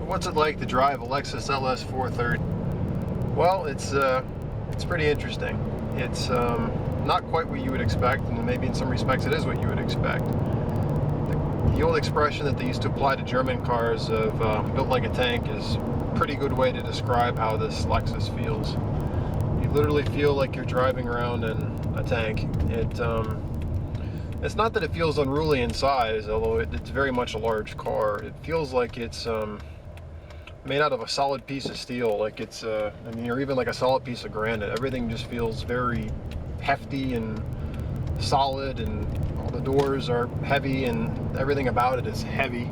What's it like to drive a Lexus LS 430? Well, it's pretty interesting. It's not quite what you would expect, and maybe in some respects it is what you would expect. The old expression that they used to apply to German cars of built like a tank is a pretty good way to describe how this Lexus feels. You literally feel like you're driving around in a tank. It's not that it feels unruly in size, although it's very much a large car. It feels like it's made out of a solid piece of steel, like it's or even like a solid piece of granite. Everything just feels very hefty and solid, and all the doors are heavy and everything about it is heavy.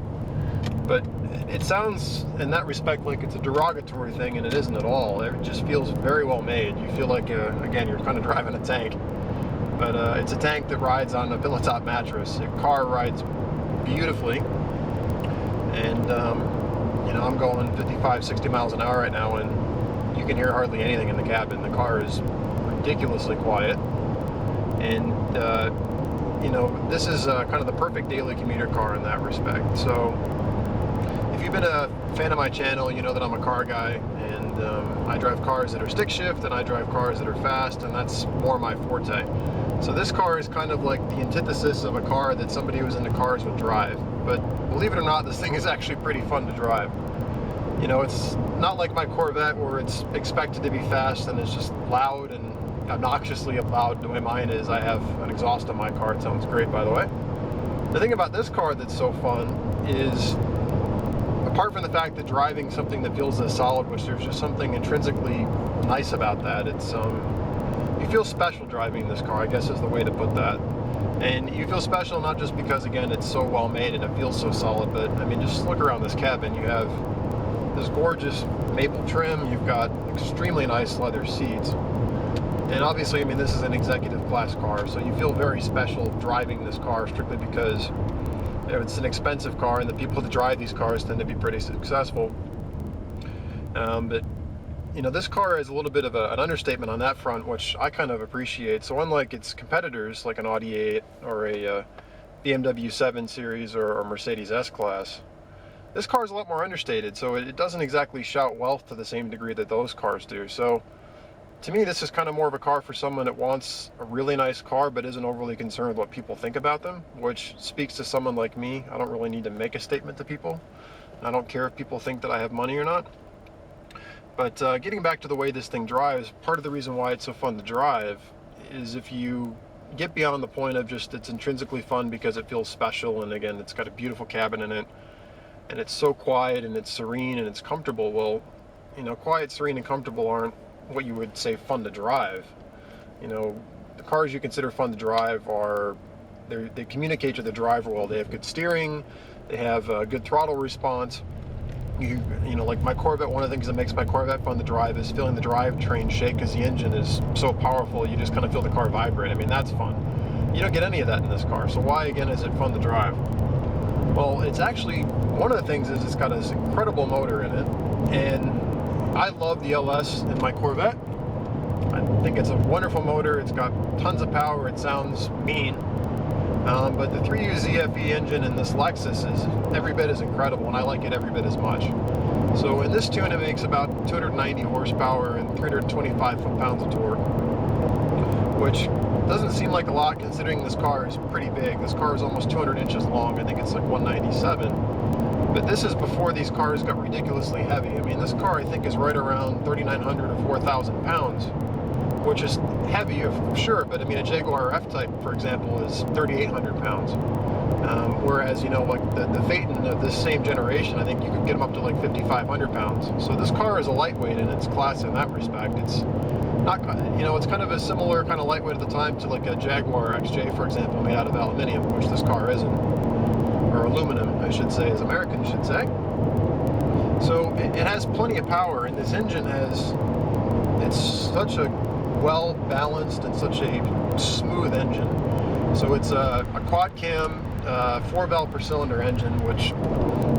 But it sounds in that respect like it's a derogatory thing, and it isn't at all. It just feels very well made. You feel like again, you're kind of driving a tank, but it's a tank that rides on a pillow top mattress. The car rides beautifully, and I'm going 55, 60 miles an hour right now, and you can hear hardly anything in the cabin. The car is ridiculously quiet, and this is kind of the perfect daily commuter car in that respect. So if you've been a fan of my channel, you know that I'm a car guy, and I drive cars that are stick shift, and I drive cars that are fast, and that's more my forte. So this car is kind of like the antithesis of a car that somebody who's into cars would drive. But believe it or not, this thing is actually pretty fun to drive. It's not like my Corvette where it's expected to be fast and it's just loud and obnoxiously loud the way mine is. I have an exhaust on my car. It sounds great, by the way. The thing about this car that's so fun is, apart from the fact that driving something that feels as solid, which there's just something intrinsically nice about that, it's you feel special driving this car, I guess is the way to put that. And you feel special not just because, again, it's so well made and it feels so solid, but I mean, just look around this cabin. You have this gorgeous maple trim, you've got extremely nice leather seats, and obviously, I mean, this is an executive class car, so you feel very special driving this car strictly because it's an expensive car, and the people that drive these cars tend to be pretty successful. But this car is a little bit of an understatement on that front, which I kind of appreciate. So unlike its competitors, like an Audi 8 or a BMW 7 Series or Mercedes S-Class, this car is a lot more understated, so it doesn't exactly shout wealth to the same degree that those cars do. So to me, this is kind of more of a car for someone that wants a really nice car but isn't overly concerned with what people think about them, which speaks to someone like me. I don't really need to make a statement to people. I don't care if people think that I have money or not. But getting back to the way this thing drives, part of the reason why it's so fun to drive is if you get beyond the point of just it's intrinsically fun because it feels special, and again, it's got a beautiful cabin in it, and it's so quiet and it's serene and it's comfortable. Well, quiet, serene, and comfortable aren't what you would say fun to drive. The cars you consider fun to drive they communicate to the driver well. They have good steering, they have good throttle response. Like my Corvette, one of the things that makes my Corvette fun to drive is feeling the drivetrain shake because the engine is so powerful. You just kind of feel the car vibrate. I mean, that's fun. You don't get any of that in this car. So why, again, is it fun to drive? Well, it's actually, one of the things is it's got this incredible motor in it. And I love the LS in my Corvette. I think it's a wonderful motor. It's got tons of power. It sounds mean. But the 3U ZFE engine in this Lexus is every bit as incredible, and I like it every bit as much. So in this tune, it makes about 290 horsepower and 325 foot-pounds of torque, which doesn't seem like a lot considering this car is pretty big. This car is almost 200 inches long. I think it's like 197. But this is before these cars got ridiculously heavy. I mean, this car, I think, is right around 3,900 or 4,000 pounds, which is heavy, for sure, but I mean, a Jaguar F-Type, for example, is 3,800 pounds. Whereas, like the Phaeton of this same generation, I think you could get them up to like 5,500 pounds. So this car is a lightweight in its class in that respect. It's not, it's kind of a similar kind of lightweight at the time to like a Jaguar XJ, for example, made out of aluminium, which this car isn't. Or aluminum, I should say, as Americans should say. So it has plenty of power, and this engine it's such a well-balanced and such a smooth engine. So it's a quad cam 4-valve per cylinder engine, which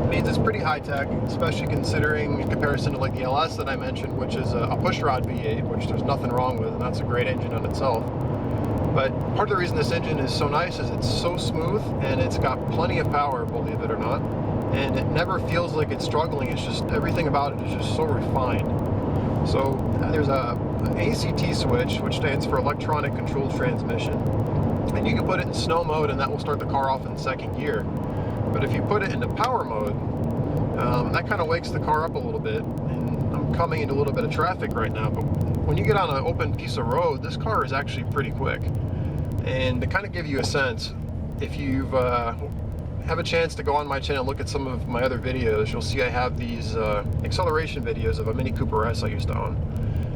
means it's pretty high tech, especially considering in comparison to like the LS that I mentioned, which is a pushrod V8, which there's nothing wrong with, and that's a great engine on itself. But part of the reason this engine is so nice is it's so smooth and it's got plenty of power, believe it or not, and it never feels like it's struggling. It's just, everything about it is just so refined. So there's an ACT switch, which stands for electronic controlled transmission, and you can put it in snow mode and that will start the car off in second gear. But if you put it into power mode, that kind of wakes the car up a little bit. And I'm coming into a little bit of traffic right now, but when you get on an open piece of road, this car is actually pretty quick. And to kind of give you a sense, if you have a chance to go on my channel and look at some of my other videos, you'll see I have these acceleration videos of a Mini Cooper S I used to own.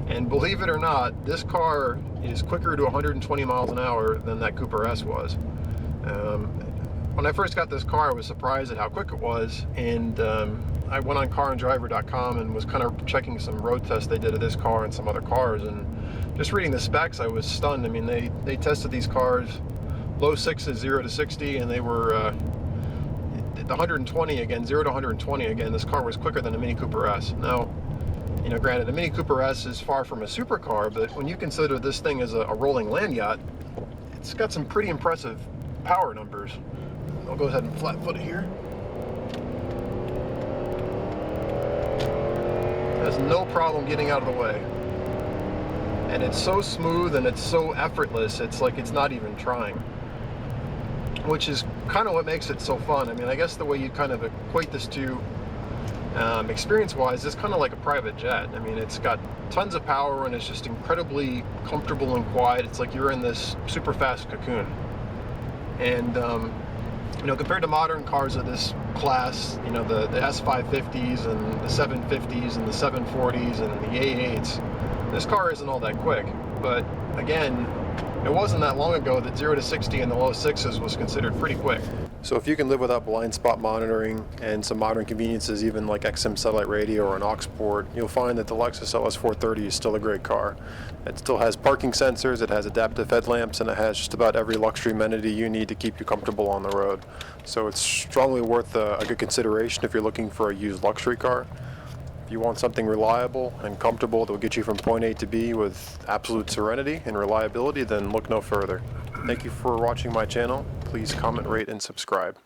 And believe it or not, this car is quicker to 120 miles an hour than that Cooper S was. When I first got this car, I was surprised at how quick it was, and I went on carandriver.com and was kind of checking some road tests they did of this car and some other cars, and just reading the specs, I was stunned. I mean, they tested these cars low sixes, 0 to 60, and they were the 120 again, 0 to 120 again. This car was quicker than a Mini Cooper S. Now, you know, granted, a Mini Cooper S is far from a supercar, but when you consider this thing as a rolling land yacht, it's got some pretty impressive power numbers. I'll go ahead and flat foot it here. It has no problem getting out of the way. And it's so smooth and it's so effortless, it's like it's not even trying. Which is kind of what makes it so fun. I mean, I guess the way you kind of equate this to experience-wise, it's kind of like a private jet. I mean, it's got tons of power and it's just incredibly comfortable and quiet. It's like you're in this super fast cocoon. And you know, compared to modern cars of this class, you know, the S550s and the 750s and the 740s and the A8s, this car isn't all that quick. But again, it wasn't that long ago that 0 to 60 in the low sixes was considered pretty quick. So if you can live without blind spot monitoring and some modern conveniences, even like XM satellite radio or an aux port, you'll find that the Lexus LS 430 is still a great car. It still has parking sensors, it has adaptive headlamps, and it has just about every luxury amenity you need to keep you comfortable on the road. So it's strongly worth a good consideration if you're looking for a used luxury car. If you want something reliable and comfortable that will get you from point A to B with absolute serenity and reliability, then look no further. Thank you for watching my channel. Please comment, rate, and subscribe.